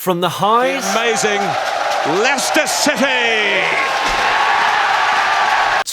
From the highs... The amazing Leicester City!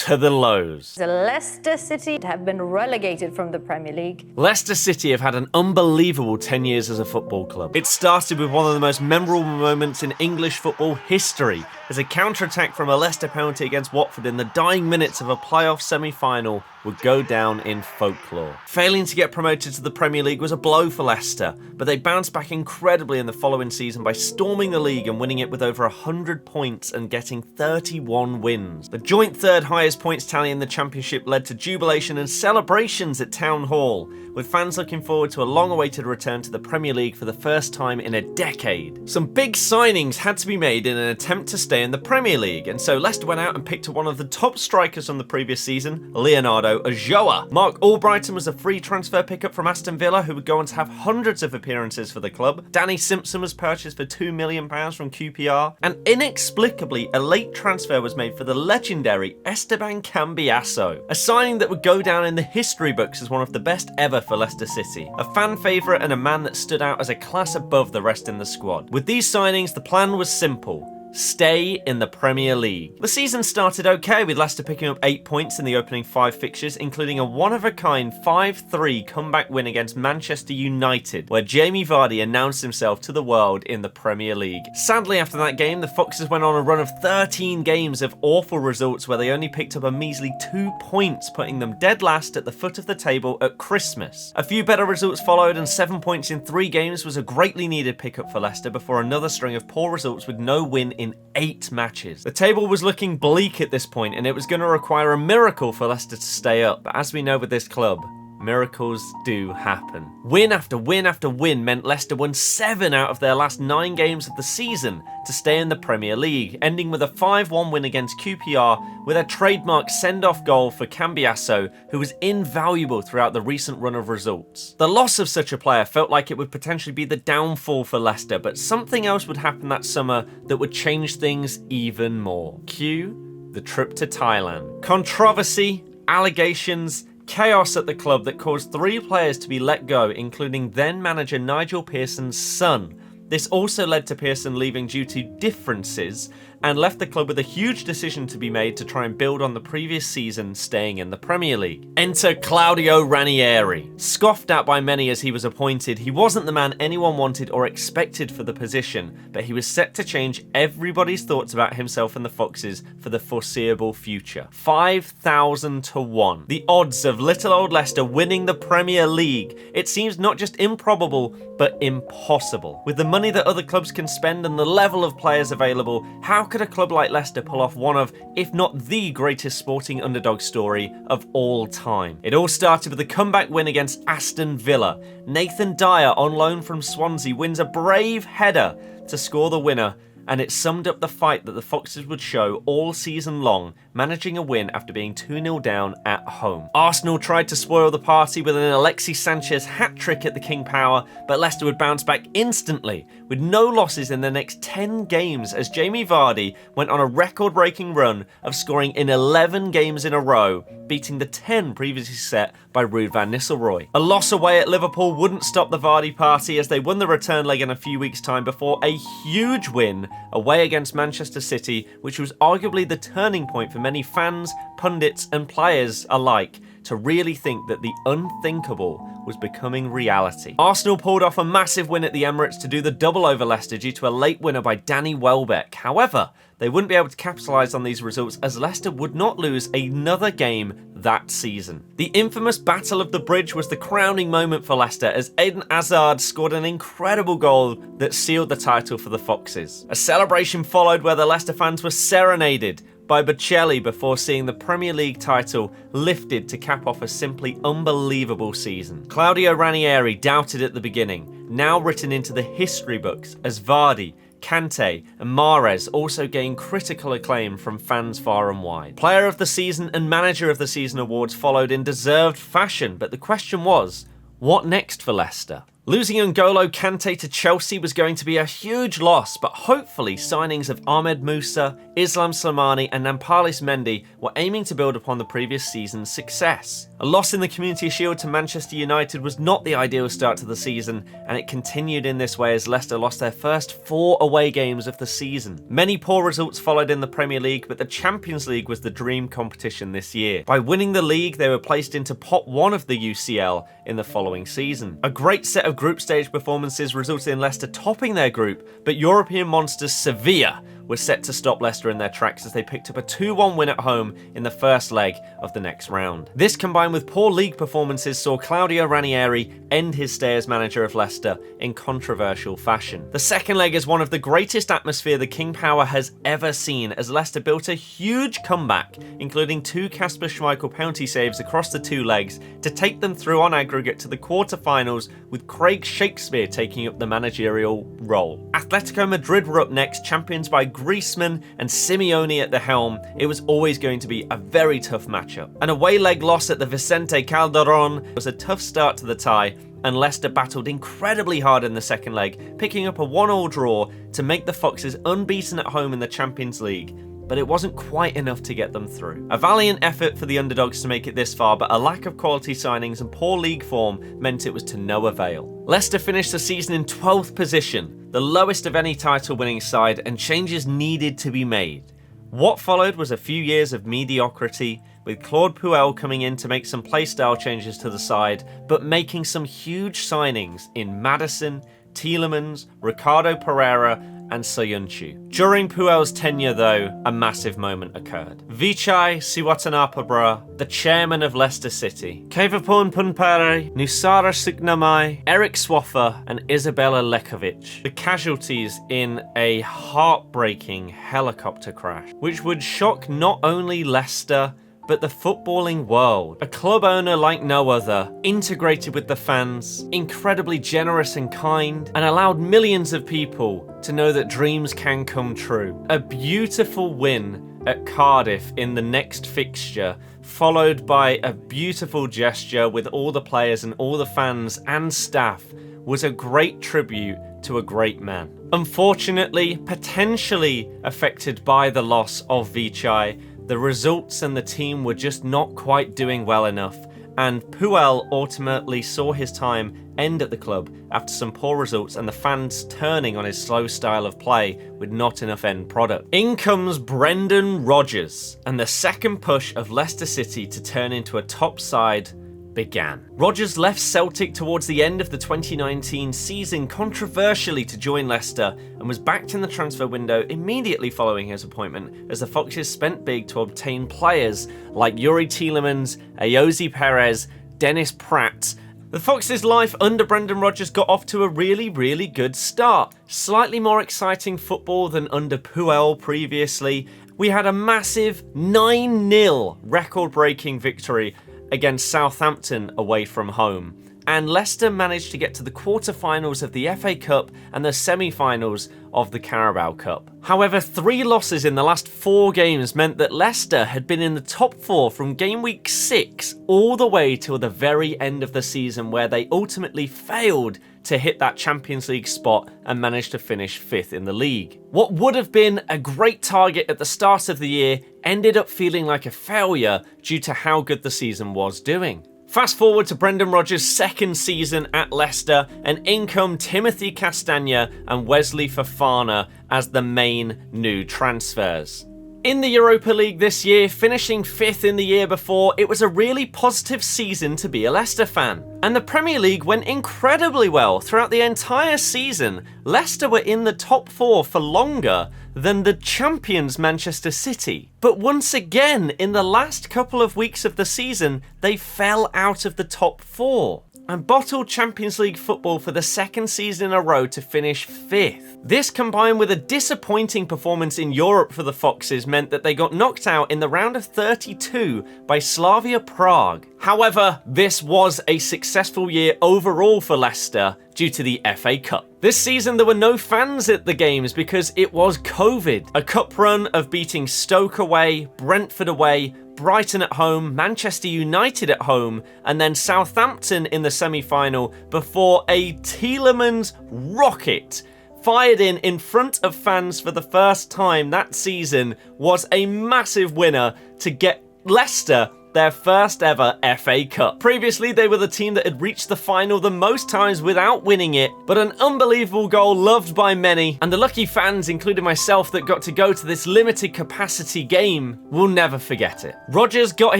To the lows. The Leicester City have been relegated from the Premier League. Leicester City have had an unbelievable 10 years as a football club. It started with one of the most memorable moments in English football history, as a counter-attack from a Leicester penalty against Watford in the dying minutes of a playoff semi-final would go down in folklore. Failing to get promoted to the Premier League was a blow for Leicester, but they bounced back incredibly in the following season by storming the league and winning it with over 100 points and getting 31 wins. The joint third highest points tally in the Championship led to jubilation and celebrations at Town Hall, with fans looking forward to a long-awaited return to the Premier League for the first time in a decade. Some big signings had to be made in an attempt to stay in the Premier League, and so Leicester went out and picked up one of the top strikers from the previous season, Leonardo Ulloa. Mark Albrighton was a free transfer pickup from Aston Villa, who would go on to have hundreds of appearances for the club. Danny Simpson was purchased for £2 million from QPR, and inexplicably a late transfer was made for the legendary Esteban Cambiasso, a signing that would go down in the history books as one of the best ever for Leicester City. A fan favourite and a man that stood out as a class above the rest in the squad. With these signings, the plan was simple: stay in the Premier League. The season started okay, with Leicester picking up 8 points in the opening 5 fixtures, including a one-of-a-kind 5-3 comeback win against Manchester United, where Jamie Vardy announced himself to the world in the Premier League. Sadly, after that game, the Foxes went on a run of 13 games of awful results where they only picked up a measly 2 points, putting them dead last at the foot of the table at Christmas. A few better results followed, and 7 points in 3 games was a greatly needed pickup for Leicester before another string of poor results with no win in 8 matches. The table was looking bleak at this point, and it was going to require a miracle for Leicester to stay up. But as we know with this club, miracles do happen. Win after win after win meant Leicester won 7 out of their last 9 games of the season to stay in the Premier League, ending with a 5-1 win against QPR with a trademark send-off goal for Cambiasso, who was invaluable throughout the recent run of results. The loss of such a player felt like it would potentially be the downfall for Leicester, but something else would happen that summer that would change things even more. Cue the trip to Thailand. Controversy, allegations, chaos at the club that caused 3 players to be let go, including then-manager Nigel Pearson's son. This also led to Pearson leaving due to differences, and left the club with a huge decision to be made to try and build on the previous season, staying in the Premier League. Enter Claudio Ranieri. Scoffed at by many as he was appointed, he wasn't the man anyone wanted or expected for the position, but he was set to change everybody's thoughts about himself and the Foxes for the foreseeable future. 5,000 to 1. The odds of little old Leicester winning the Premier League. It seems not just improbable, but impossible. With the money that other clubs can spend and the level of players available, how could a club like Leicester pull off one of, if not the greatest sporting underdog story of all time? It all started with a comeback win against Aston Villa. Nathan Dyer, on loan from Swansea, wins a brave header to score the winner, and it summed up the fight that the Foxes would show all season long, managing a win after being 2-0 down at home. Arsenal tried to spoil the party with an Alexis Sanchez hat-trick at the King Power, but Leicester would bounce back instantly, with no losses in the next 10 games as Jamie Vardy went on a record-breaking run of scoring in 11 games in a row, beating the 10 previously set by Ruud van Nistelrooy. A loss away at Liverpool wouldn't stop the Vardy party as they won the return leg in a few weeks' time before a huge win away against Manchester City, which was arguably the turning point for many fans, pundits and players alike to really think that the unthinkable was becoming reality. Arsenal pulled off a massive win at the Emirates to do the double over Leicester due to a late winner by Danny Welbeck. However, they wouldn't be able to capitalise on these results as Leicester would not lose another game that season. The infamous Battle of the Bridge was the crowning moment for Leicester as Eden Hazard scored an incredible goal that sealed the title for the Foxes. A celebration followed where the Leicester fans were serenaded by Bocelli before seeing the Premier League title lifted to cap off a simply unbelievable season. Claudio Ranieri doubted at the beginning, now written into the history books as Vardy, Kante and Mahrez also gained critical acclaim from fans far and wide. Player of the Season and Manager of the Season awards followed in deserved fashion, but the question was, what next for Leicester? Losing N'Golo Kante to Chelsea was going to be a huge loss, but hopefully signings of Ahmed Musa, Islam Slimani and Nampalys Mendy were aiming to build upon the previous season's success. A loss in the Community Shield to Manchester United was not the ideal start to the season, and it continued in this way as Leicester lost their first 4 away games of the season. Many poor results followed in the Premier League, but the Champions League was the dream competition this year. By winning the league, they were placed into pot 1 of the UCL in the following season. A great set of group stage performances resulted in Leicester topping their group, but European monsters Sevilla was set to stop Leicester in their tracks as they picked up a 2-1 win at home in the first leg of the next round. This combined with poor league performances saw Claudio Ranieri end his stay as manager of Leicester in controversial fashion. The second leg is one of the greatest atmosphere the King Power has ever seen as Leicester built a huge comeback, including 2 Kasper Schmeichel penalty saves across the 2 legs to take them through on aggregate to the quarter-finals, with Craig Shakespeare taking up the managerial role. Atletico Madrid were up next, champions by Griezmann and Simeone at the helm. It was always going to be a very tough matchup. An away leg loss at the Vicente Calderón was a tough start to the tie, and Leicester battled incredibly hard in the second leg, picking up a 1-1 draw to make the Foxes unbeaten at home in the Champions League. But it wasn't quite enough to get them through. A valiant effort for the underdogs to make it this far, but a lack of quality signings and poor league form meant it was to no avail. Leicester finished the season in 12th position, the lowest of any title-winning side, and changes needed to be made. What followed was a few years of mediocrity, with Claude Puel coming in to make some playstyle changes to the side, but making some huge signings in Maddison, Tielemans, Ricardo Pereira, and Soyuncu. During Puel's tenure, though, a massive moment occurred. Vichai Siwatanapabra, the chairman of Leicester City, Kevapon Punpare, Nusara Sugnamai, Eric Swaffer, and Isabella Lekovic, the casualties in a heartbreaking helicopter crash, which would shock not only Leicester, but the footballing world. A club owner like no other, integrated with the fans, incredibly generous and kind, and allowed millions of people to know that dreams can come true. A beautiful win at Cardiff in the next fixture, followed by a beautiful gesture with all the players and all the fans and staff, was a great tribute to a great man. Unfortunately, potentially affected by the loss of Vichai, the results and the team were just not quite doing well enough, and Puel ultimately saw his time end at the club after some poor results and the fans turning on his slow style of play with not enough end product. In comes Brendan Rodgers, and the second push of Leicester City to turn into a top side began. Rodgers left Celtic towards the end of the 2019 season controversially to join Leicester, and was backed in the transfer window immediately following his appointment as the Foxes spent big to obtain players like Yuri Tielemans, Ayoze Perez, Dennis Pratt. The Foxes' life under Brendan Rodgers got off to a really good start. Slightly more exciting football than under Puel previously. We had a massive 9-0 record-breaking victory against Southampton away from home, and Leicester managed to get to the quarter-finals of the FA Cup and the semi-finals of the Carabao Cup. However, 3 losses in the last 4 games meant that Leicester had been in the top 4 from game week 6 all the way till the very end of the season, where they ultimately failed to hit that Champions League spot and managed to finish 5th in the league. What would have been a great target at the start of the year ended up feeling like a failure due to how good the season was doing. Fast forward to Brendan Rodgers' second season at Leicester, and in come Timothy Castagna and Wesley Fofana as the main new transfers. In the Europa League this year, finishing 5th in the year before, it was a really positive season to be a Leicester fan. And the Premier League went incredibly well throughout the entire season. Leicester were in the top 4 for longer than the champions Manchester City. But once again, in the last couple of weeks of the season, they fell out of the top 4. And bottled Champions League football for the second season in a row to finish 5th. This, combined with a disappointing performance in Europe for the Foxes, meant that they got knocked out in the round of 32 by Slavia Prague. However, this was a successful year overall for Leicester due to the FA Cup. This season there were no fans at the games because it was COVID. A cup run of beating Stoke away, Brentford away, Brighton at home, Manchester United at home, and then Southampton in the semi-final before a Tielemans rocket fired in front of fans for the first time that season was a massive winner to get Leicester their first ever FA Cup. Previously, they were the team that had reached the final the most times without winning it, but an unbelievable goal loved by many, and the lucky fans, including myself, that got to go to this limited capacity game will never forget it. Rodgers got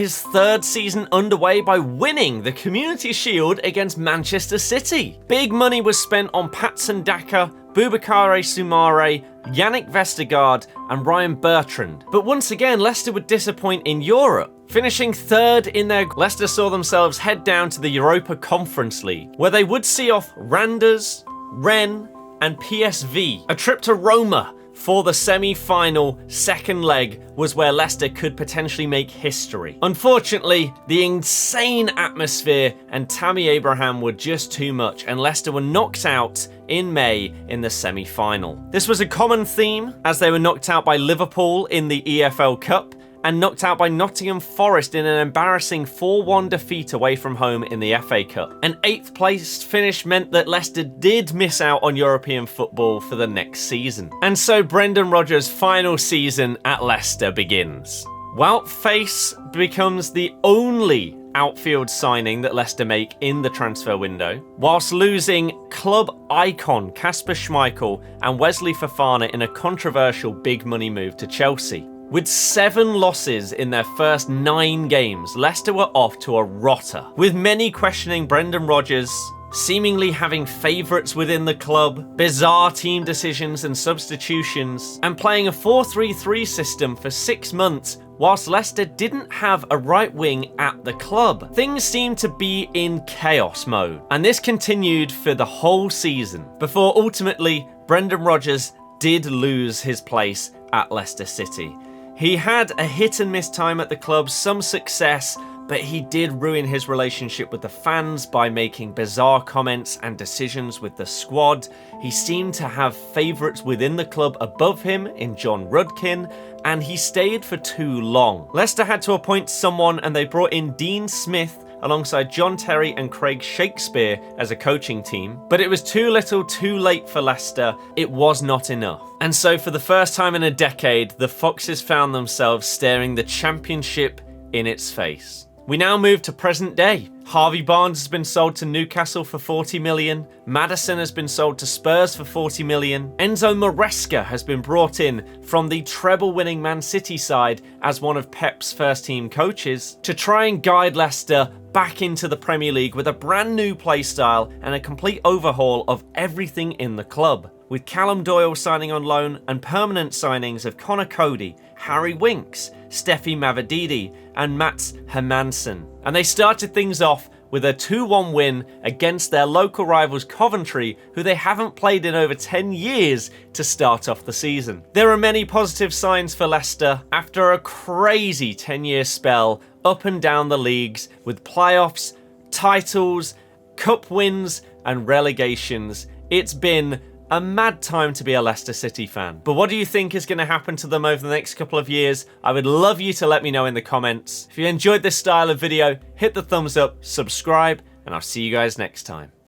his third season underway by winning the Community Shield against Manchester City. Big money was spent on Patson Daka, Boubakary Soumare, Yannick Vestergaard and Ryan Bertrand. But once again, Leicester would disappoint in Europe. Finishing third in their Leicester saw themselves head down to the Europa Conference League, where they would see off Randers, Rennes and PSV. A trip to Roma for the semi-final second leg was where Leicester could potentially make history. Unfortunately, the insane atmosphere and Tammy Abraham were just too much, and Leicester were knocked out in May in the semi-final. This was a common theme, as they were knocked out by Liverpool in the EFL Cup, and knocked out by Nottingham Forest in an embarrassing 4-1 defeat away from home in the FA Cup. An 8th place finish meant that Leicester did miss out on European football for the next season. And so Brendan Rodgers' final season at Leicester begins. Wout Faes becomes the only outfield signing that Leicester make in the transfer window, whilst losing club icon Kasper Schmeichel and Wesley Fofana in a controversial big money move to Chelsea. With 7 losses in their first 9 games, Leicester were off to a rotter, with many questioning Brendan Rodgers, seemingly having favourites within the club, bizarre team decisions and substitutions, and playing a 4-3-3 system for 6 months whilst Leicester didn't have a right wing at the club. Things seemed to be in chaos mode, and this continued for the whole season, before ultimately Brendan Rodgers did lose his place at Leicester City. He had a hit and miss time at the club, some success, but he did ruin his relationship with the fans by making bizarre comments and decisions with the squad. He seemed to have favourites within the club above him in John Rudkin, and he stayed for too long. Leicester had to appoint someone, and they brought in Dean Smith alongside John Terry and Craig Shakespeare as a coaching team. But it was too little too late for Leicester. It was not enough. And so for the first time in a decade, the Foxes found themselves staring the Championship in its face. We now move to present day. Harvey Barnes has been sold to Newcastle for 40 million. Maddison has been sold to Spurs for 40 million. Enzo Maresca has been brought in from the treble-winning Man City side as one of Pep's first-team coaches to try and guide Leicester back into the Premier League with a brand new play style and a complete overhaul of everything in the club, with Callum Doyle signing on loan and permanent signings of Connor Cody, Harry Winks, Steffi Mavididi and Mats Hermansson. And they started things off with a 2-1 win against their local rivals Coventry, who they haven't played in over 10 years to start off the season. There are many positive signs for Leicester after a crazy 10-year spell up and down the leagues with playoffs, titles, cup wins and relegations. It's been a mad time to be a Leicester City fan. But what do you think is going to happen to them over the next couple of years? I would love you to let me know in the comments. If you enjoyed this style of video, hit the thumbs up, subscribe, and I'll see you guys next time.